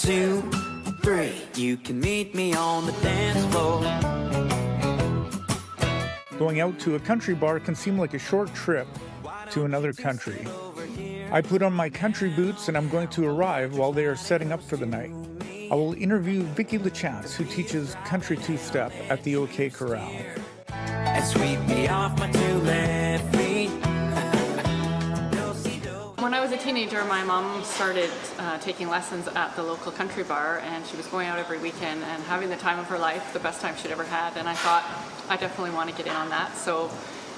2, 3. You can meet me on the dance floor. Going out to a country bar can seem like a short trip to another country. I put on my country boots and I'm going to arrive while they are setting up for the night. I will interview Vicky Lachance, who teaches country two-step at the OK Corral. And sweep me off my 2 left feet. When I was a teenager, my mom started taking lessons at the local country bar, and she was going out every weekend and having the time of her life, the best time she'd ever had, and I thought, I definitely want to get in on that. So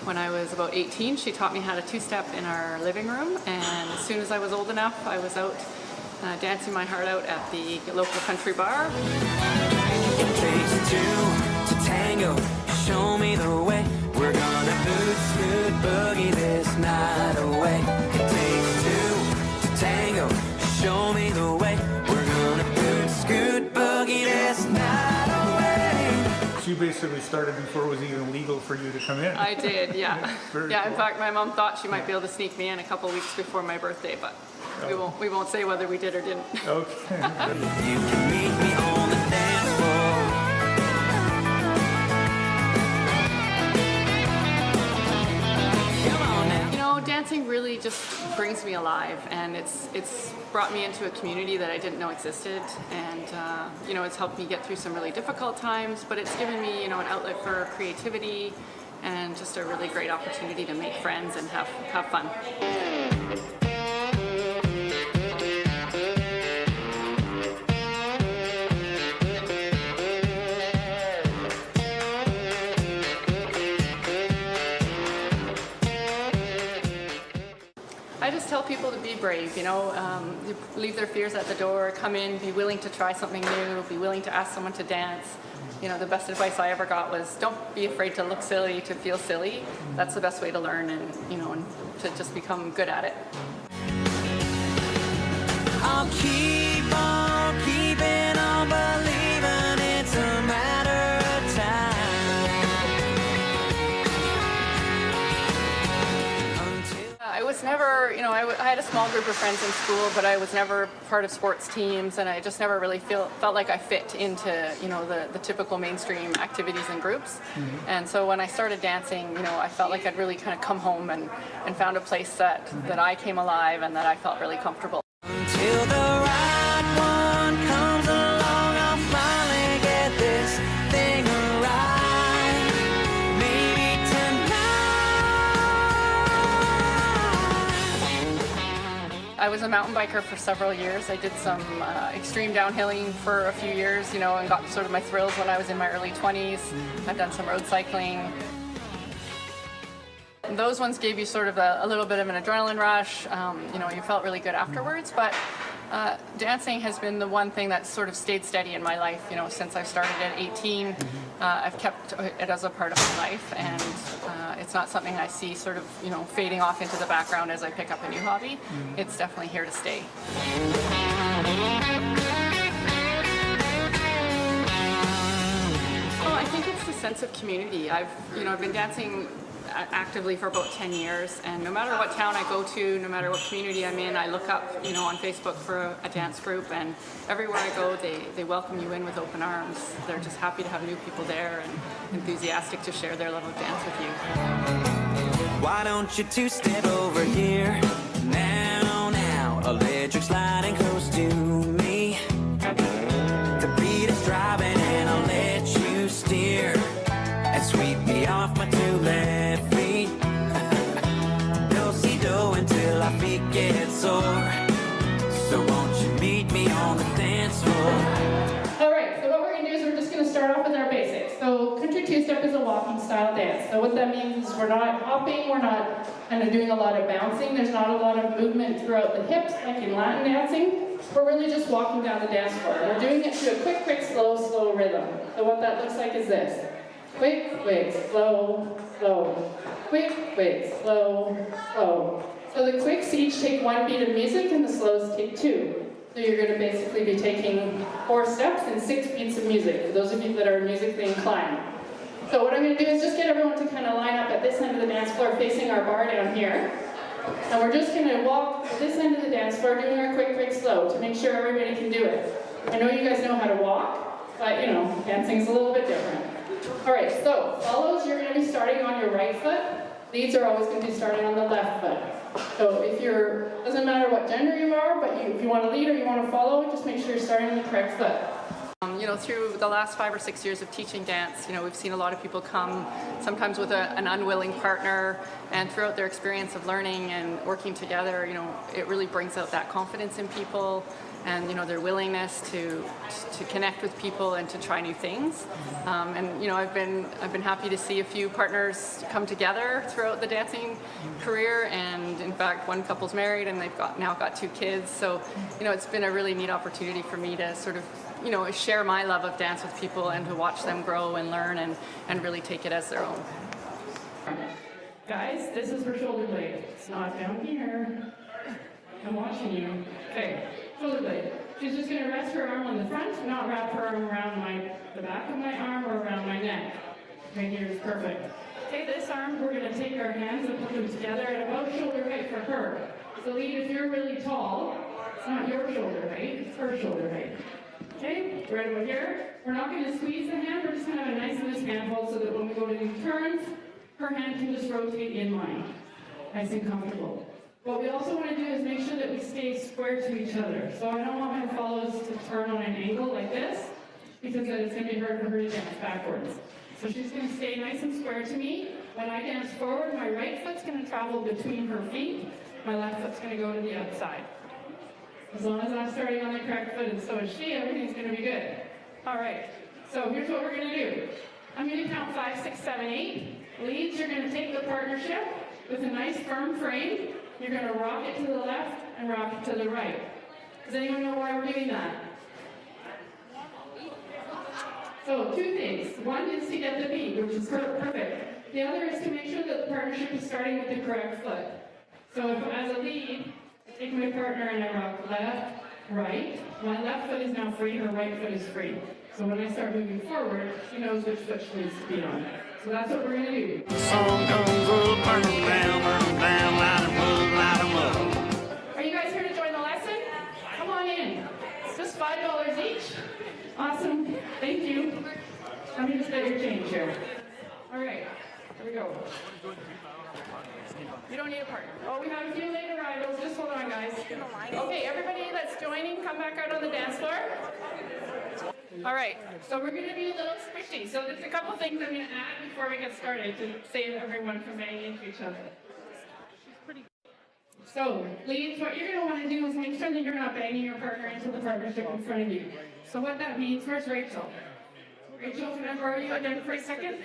when I was about 18, she taught me how to two-step in our living room, and as soon as I was old enough, I was out dancing my heart out at the local country bar. It takes 2 to tango, show me the way. We're gonna boot, scoot, boogie this night away. It takes 2 to tango, show me the way. We're gonna boot, scoot, boogie this night away. So you basically started before it was even legal for you to come in. I did, yeah. Very Yeah, cool. in fact, my mom thought she might be able to sneak me in a couple weeks before my birthday, but we won't say whether we did or didn't. Okay. You can meet me on the dance floor. Come on now. You know, dancing really just brings me alive, and it's brought me into a community that I didn't know existed, and you know, it's helped me get through some really difficult times, but it's given me, you know, an outlet for creativity and just a really great opportunity to make friends and have fun. I just tell people to be brave, you know, leave their fears at the door, come in, be willing to try something new, be willing to ask someone to dance. You know, the best advice I ever got was don't be afraid to look silly, to feel silly. That's the best way to learn and, you know, and to just become good at it. I'll keep on keeping on believing it's a matter of time. I was never, you know, I had a small group of friends in school, but I was never part of sports teams, and I just never really felt like I fit into, you know, the typical mainstream activities and groups. And so when I started dancing, you know, I felt like I'd really kind of come home and found a place that I came alive and that I felt really comfortable. Until the right one comes along, I'll finally get this thing right. Maybe tonight. I was a mountain biker for several years. I did some extreme downhilling for a few years, you know, and got sort of my thrills when I was in my early 20s. I've done some road cycling. Those ones gave you sort of a little bit of an adrenaline rush. You know, you felt really good afterwards, but dancing has been the one thing that's sort of stayed steady in my life, you know, since I started at 18. I've kept it as a part of my life, and it's not something I see sort of, you know, fading off into the background as I pick up a new hobby. It's definitely here to stay. Well, I think it's the sense of community. I've been dancing actively for about 10 years, and no matter what town I go to, no matter what community I'm in, I look up, you know, on Facebook for a dance group, and everywhere I go, they welcome you in with open arms. They're just happy to have new people there and enthusiastic to share their love of dance with you. Why don't you 2-step over here? Now, electric sliding close to me. The beat is driving and I'll let you steer and sweep me off my 2 left feet. Do-si-do until our feet get sore. So won't you meet me on the dance floor? All right, so what we're going to do is we're just going to start off with our basics. So country two-step is a walking style dance. So what that means is we're not hopping, we're not kind of doing a lot of bouncing, there's not a lot of movement throughout the hips like in Latin dancing. We're really just walking down the dance floor. We're doing it to a quick, quick, slow rhythm. So what that looks like is this. Quick, quick, slow, slow. Quick, quick, slow, slow. So the quicks each take 1 beat of music and the slows take 2. So you're going to basically be taking 4 steps and 6 beats of music, for those of you that are musically inclined. So what I'm going to do is just get everyone to kind of line up at this end of the dance floor facing our bar down here. And we're just gonna walk this end of the dance floor doing our quick slow to make sure everybody can do it. I know you guys know how to walk, but you know, dancing's a little bit different. All right, so follows, you're gonna be starting on your right foot. Leads are always gonna be starting on the left foot. So if you're, doesn't matter what gender you are, but if you want to lead or you want to follow, just make sure you're starting on the correct foot. You know, through the last 5 or 6 years of teaching dance, you know, we've seen a lot of people come sometimes with an unwilling partner, and throughout their experience of learning and working together, you know, it really brings out that confidence in people and, you know, their willingness to connect with people and to try new things. And, you know, I've been happy to see a few partners come together throughout the dancing career, and in fact, one couple's married and they've now got 2 kids. So, you know, it's been a really neat opportunity for me to sort of, you know, share my love of dance with people and to watch them grow and learn and really take it as their own. Guys, this is for shoulder blade. It's not down here. I'm watching you. Okay, shoulder blade. She's just going to rest her arm on the front, not wrap her arm around the back of my arm or around my neck. Right here is perfect. Okay, this arm, we're going to take our hands and put them together at about shoulder height for her. So lead, if you're really tall, it's not your shoulder height, it's her shoulder height. Okay, right over here. We're not going to squeeze the hand, we're just going to have a nice loose handhold so that when we go to these turns, her hand can just rotate in line. Nice and comfortable. What we also want to do is make sure that we stay square to each other. So I don't want my follows to turn on an angle like this, because then it's going to be hard for her to dance backwards. So she's going to stay nice and square to me. When I dance forward, my right foot's going to travel between her feet. My left foot's going to go to the outside. As long as I'm starting on the correct foot and so is she, everything's going to be good. All right, so here's what we're going to do. I'm going to count 5, 6, 7, 8. Leads, you're going to take the partnership with a nice firm frame. You're going to rock it to the left and rock it to the right. Does anyone know why we're doing that? So 2 things. One is to get the beat, which is perfect. The other is to make sure that the partnership is starting with the correct foot. So if, as a lead, I take my partner and I rock left, right. My left foot is now free, her right foot is free. So when I start moving forward, she knows which foot she needs to be on. So that's what we're going to do. Are you guys here to join the lesson? Come on in. It's just $5 each. Awesome. Thank you. Let me just get your change here. All right. Here we go. You don't need a partner. Oh, we have a few late arrivals. Just hold on, guys. Okay, everybody that's joining, come back out on the dance floor. All right, so we're going to be a little squishy. So there's a couple things I'm going to add before we get started to save everyone from banging into each other. So, leads, what you're going to want to do is make sure that you're not banging your partner into the partnership in front of you. So what that means, where's Rachel? Rachel, can I borrow you again for a second?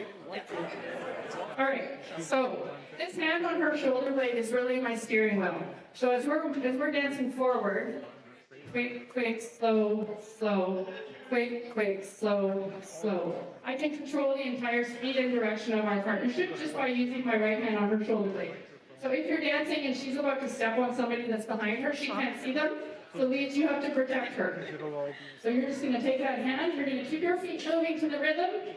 All right, so this hand on her shoulder blade is really my steering wheel. So as we're dancing forward, quick, quick, slow, slow, quick, quick, slow, slow. I can control the entire speed and direction of our partnership just by using my right hand on her shoulder blade. So if you're dancing and she's about to step on somebody that's behind her, she can't see them. So leads, you have to protect her. So you're just going to take that hand, you're going to keep your feet moving to the rhythm,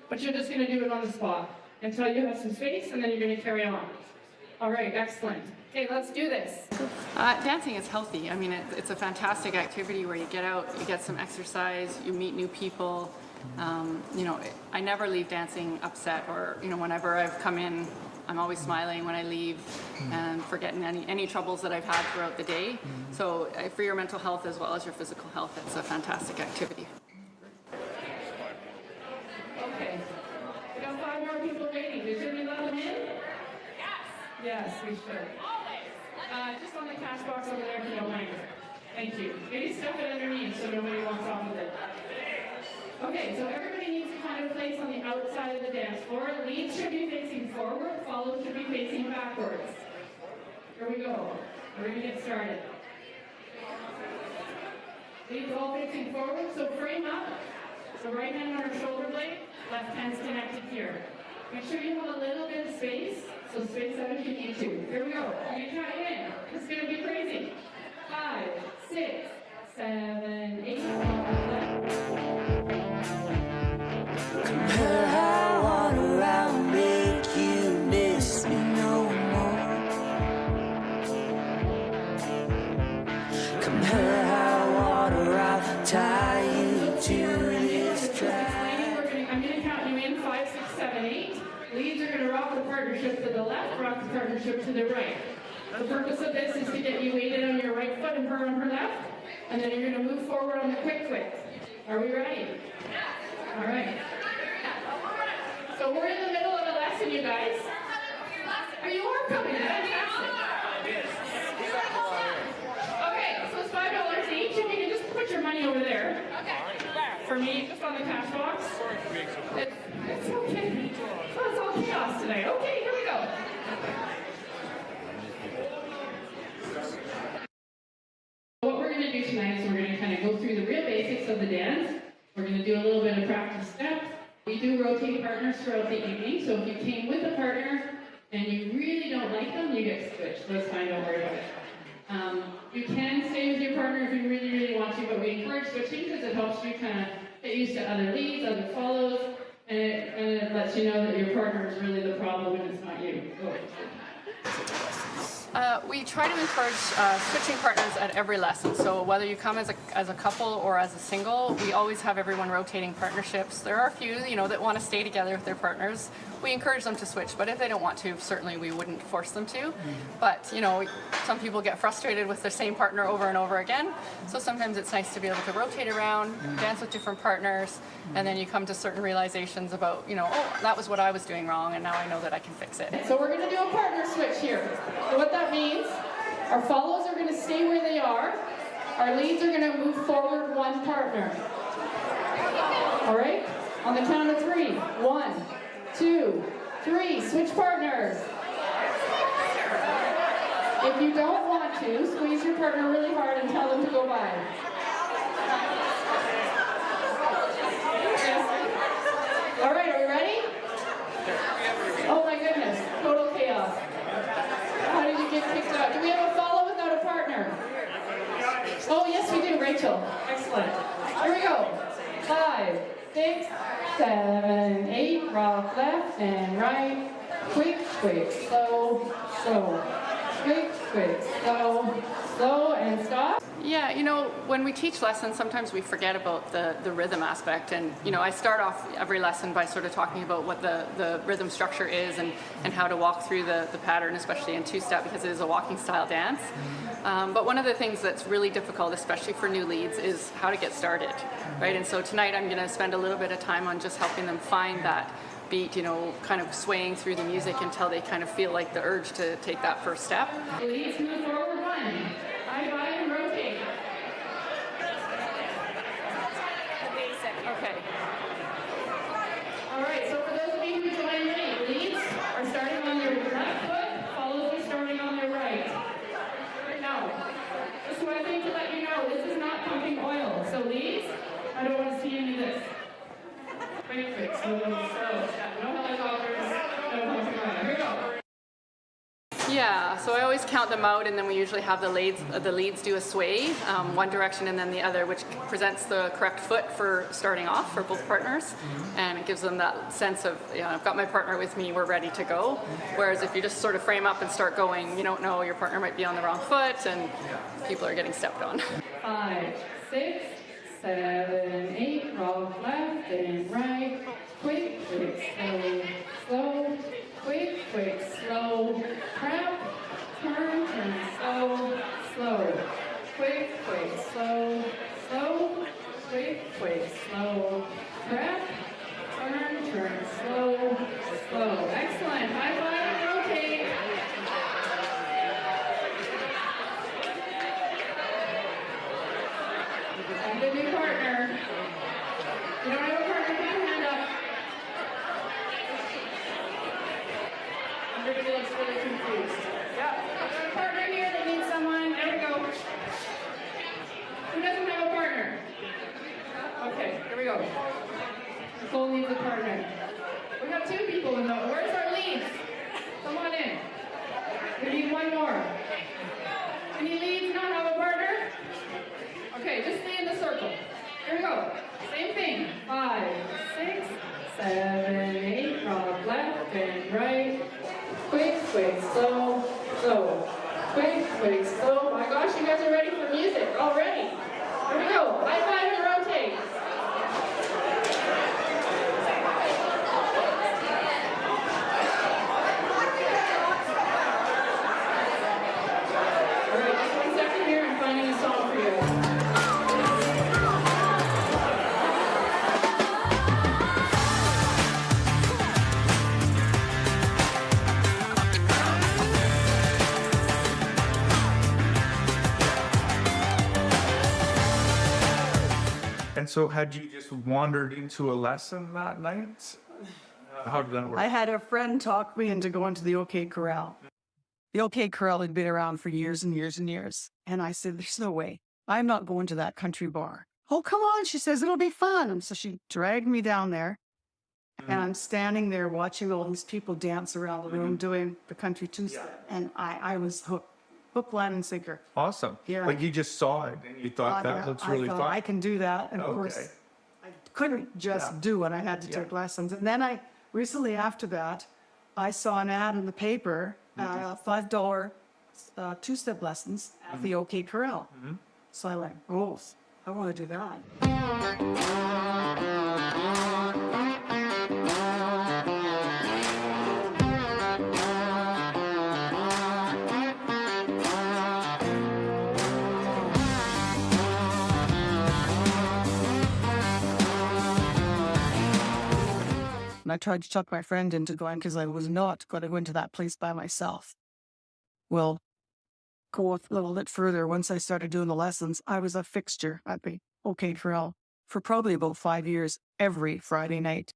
but you're just going to do it on the spot until you have some space, and then you're going to carry on. All right, excellent. Okay, let's do this. Dancing is healthy. I mean, it's a fantastic activity where you get out, you get some exercise, you meet new people. You know, I never leave dancing upset, or, you know, whenever I've come in, I'm always smiling when I leave and forgetting any troubles that I've had throughout the day. So for your mental health as well as your physical health, it's a fantastic activity. Okay. We got 5 more people waiting. Should we let them in? Yes. Yes, we should. Always. Just on the cash box over there if you don't mind. Thank you. Maybe stuff it underneath so nobody walks off with it. Okay, so everybody needs to find a place on the outside of the dance floor. Leads should be facing forward, follows should be facing backwards. Here we go. We're going to get started. Leads all facing forward, so frame up. So right hand on our shoulder blade, left hand's connected here. Make sure you have a little bit of space, so space out if you need to. Here we go. We're going to count it in. It's going to be crazy. 5, 6, 7, 8. Compare how on around make you miss me no more. are going to rock the partnership to the left, rock the partnership to the right. The purpose of this is to get you weighted on your right foot and her on her left, and then you're going to move forward on the quick quick. Are we ready? All right. So we're in the middle of a lesson, you guys. Are you all coming? Fantastic. Okay, so it's $5 each. If you can just put your money over there. For me, just on the cash box. It's okay. So it's all chaos today. Okay, here we go. What we're going to do tonight is we're going to kind of go through the real basics of the dance. We're going to do a little bit of practice steps. We do rotate partners throughout the evening, so if you came with a partner and you really don't like them, you get switched. That's fine, don't worry about it. You can stay with your partner if you really, really want to, but we encourage switching because it helps you kind of get used to other leads, other follows, and it lets you know that your partner is really the problem and it's not you. We try to encourage switching partners at every lesson. So whether you come as a couple or as a single, we always have everyone rotating partnerships. There are a few, that want to stay together with their partners. We encourage them to switch, but if they don't want to, certainly we wouldn't force them to. But, some people get frustrated with their same partner over and over again. So sometimes it's nice to be able to rotate around, dance with different partners, and then you come to certain realizations about, oh, that was what I was doing wrong, and now I know that I can fix it. So we're going to do a partner switch here. So what that means, our follows are going to stay where they are. Our leads are going to move forward one partner. All right? On the count of 3. 1, 2, 3. Switch partners. If you don't want to, squeeze your partner really hard and tell them to go by. Yes. All right, are we ready? Oh my goodness, total chaos. How did you get kicked out? Do we have a follow without a partner? Oh yes we do, Rachel. Excellent. Here we go. 5, 6, 7, 8. Rock left and right. Quick, quick, slow, slow. Quick, quick, slow, slow, and stop. Yeah, when we teach lessons, sometimes we forget about the rhythm aspect. And, I start off every lesson by sort of talking about what the rhythm structure is and how to walk through the pattern, especially in two-step, because it is a walking style dance. But one of the things that's really difficult, especially for new leads, is how to get started, right? And so tonight I'm going to spend a little bit of time on just helping them find that beat, kind of swaying through the music until they kind of feel like the urge to take that first step. Leads move forward 1. High five and rotate. Okay. All right, so for those of you who joined late, leads are starting on their left foot, follows are starting on their right. Now, just one thing to let you know, this is not pumping oil. So leads, I don't want to see any of this. Quick, quick, slow, slow. No helicopters, no pumping oil. Here we go. Yeah, so I always count them out, and then we usually have the leads do a sway, one direction and then the other, which presents the correct foot for starting off for both partners, and it gives them that sense of, I've got my partner with me, we're ready to go. Whereas if you just sort of frame up and start going, you don't know, your partner might be on the wrong foot, and people are getting stepped on. 5, 6, 7, 8. Rock left and right. Quick, quick, slow, slow. Quick, quick, slow, crap, turn, slow, slow. Quick, quick, slow, slow. Quick, quick, slow, crap, turn, slow, slow. Excellent. High five and rotate. And the new partner. You don't have a partner, put your hand up. Everybody looks really confused. Yeah. A partner here that needs someone. There we go. Who doesn't have a partner? Okay, here we go. Nicole needs a partner. We got 2 people in the. Where's our leads? Come on in. We need one more. Any leads not have a partner? Okay, just stay in the circle. Here we go. Same thing. 5, 6, 7, 8. Rock left and right. Quick, quick, slow, slow. Quick, quick, slow. My gosh, you guys are ready for music already. Here we go. High five and rotate. And so had you just wandered into a lesson that night? How did that work? I had a friend talk me into going to the OK Corral. The OK Corral had been around for years and years and years. And I said, there's no way. I'm not going to that country bar. Oh, come on. She says, it'll be fun. And so she dragged me down there. And I'm standing there watching all these people dance around the room doing the country two-step. And I was hooked. Hook, line, and sinker. Awesome. Yeah. Like you just saw it and you thought that looks really I fun. I can do that. And of course, I couldn't just do it. I had to take lessons. And then recently after that, I saw an ad in the paper, $5 two-step lessons at the OK Corral. So I went, oh, I want to do that. And I tried to talk my friend into going because I was not going to go into that place by myself. Well, go a little bit further. Once I started doing the lessons, I was a fixture at the OK Corral for probably about 5 years, every Friday night.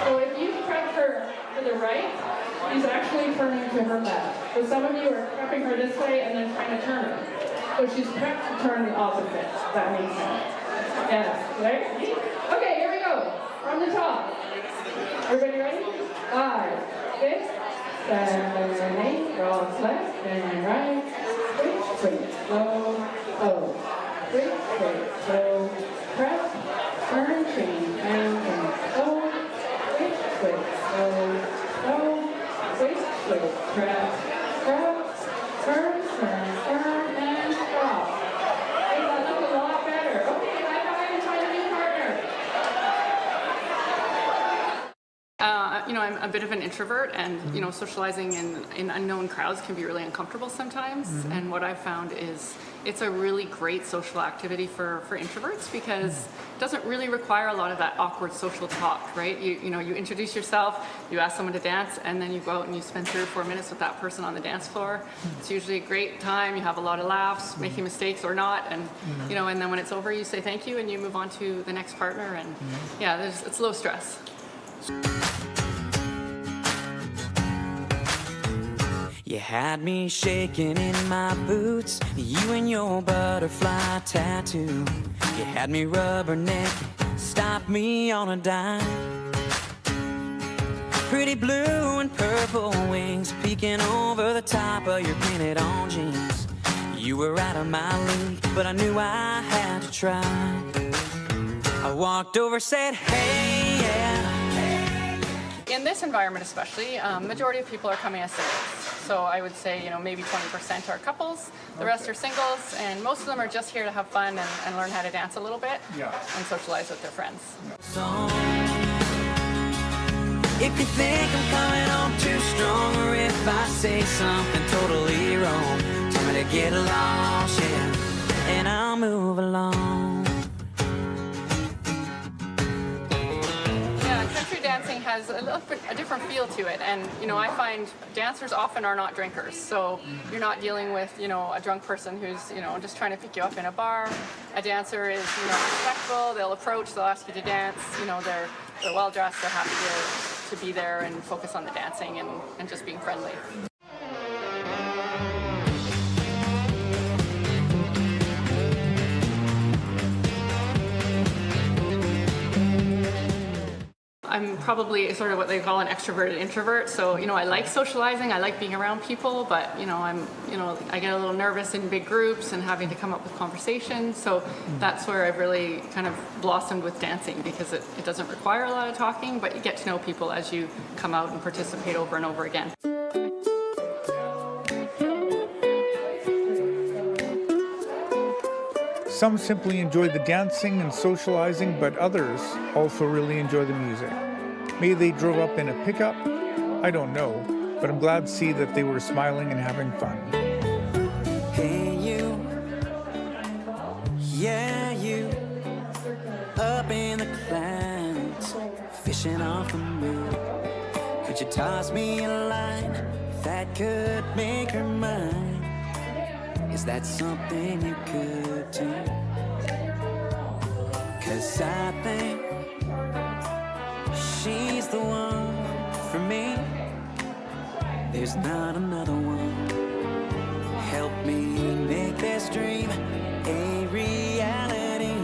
So if you prep her to the right, she's actually turning to her left. So some of you are prepping her this way and then trying to turn her. So she's prepped to turn the opposite, if that makes sense. Yes, right? Okay, here we go. From the top. Everybody ready? 5, 6, 7, 8. Cross left and right. Switch, switch, slow, slow. Switch, switch, slow. Press, turn, change, and slow. Switch, switch, slow, slow. Switch, switch, press, press, turn, and stop. Hey, that looks a lot better. Okay, high five and find a new partner. I'm a bit of an introvert, and socializing in unknown crowds can be really uncomfortable sometimes. And what I've found is it's a really great social activity for introverts because it doesn't really require a lot of that awkward social talk, right? You introduce yourself, you ask someone to dance, and then you go out and you spend 3 or 4 minutes with that person on the dance floor. It's usually a great time. You have a lot of laughs, making mistakes or not, and and then when it's over, you say thank you and you move on to the next partner. And it's low stress. You had me shaking in my boots, you and your butterfly tattoo. You had me rubbernecking, stopped me on a dime. Pretty blue and purple wings peeking over the top of your painted on jeans. You were out of my league, but I knew I had to try. I walked over, said, hey, yeah. In this environment especially, majority of people are coming as singles. So I would say, maybe 20% are couples, the rest are singles, and most of them are just here to have fun and learn how to dance a little bit and socialize with their friends. If you think I'm coming on too strong, or if I say something totally wrong, tell me to get lost, and I'll move along. Country dancing has a different feel to it, and I find dancers often are not drinkers, so you're not dealing with a drunk person who's just trying to pick you up in a bar. A dancer is respectful. They'll approach, they'll ask you to dance. They're well dressed, they're happy to be there and focus on the dancing and just being friendly. I'm probably sort of what they call an extroverted introvert. So, I like socializing, I like being around people, but, I get a little nervous in big groups and having to come up with conversations. So that's where I've really kind of blossomed with dancing, because it doesn't require a lot of talking, but you get to know people as you come out and participate over and over again. Some simply enjoy the dancing and socializing, but others also really enjoy the music. Maybe they drove up in a pickup, I don't know, but I'm glad to see that they were smiling and having fun. Hey you, she toss me a line that could make her mine. Is that something you could do? 'Cause I think she's the one for me. There's not another one. Help me make this dream a reality.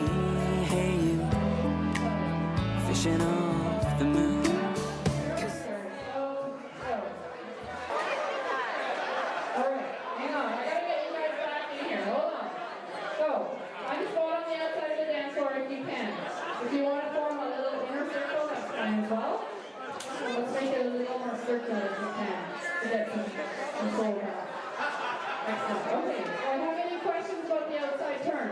Hey, you, fishing off the moon. Alright, hang on, I gotta get you guys back in here, hold on. So, find a spot on the outside of the dance floor if you can. If you want to form a little inner circle, that's fine as well. So let's make it a little more circular if you can, to get some control. Excellent, okay. Do I have any questions about the outside turn?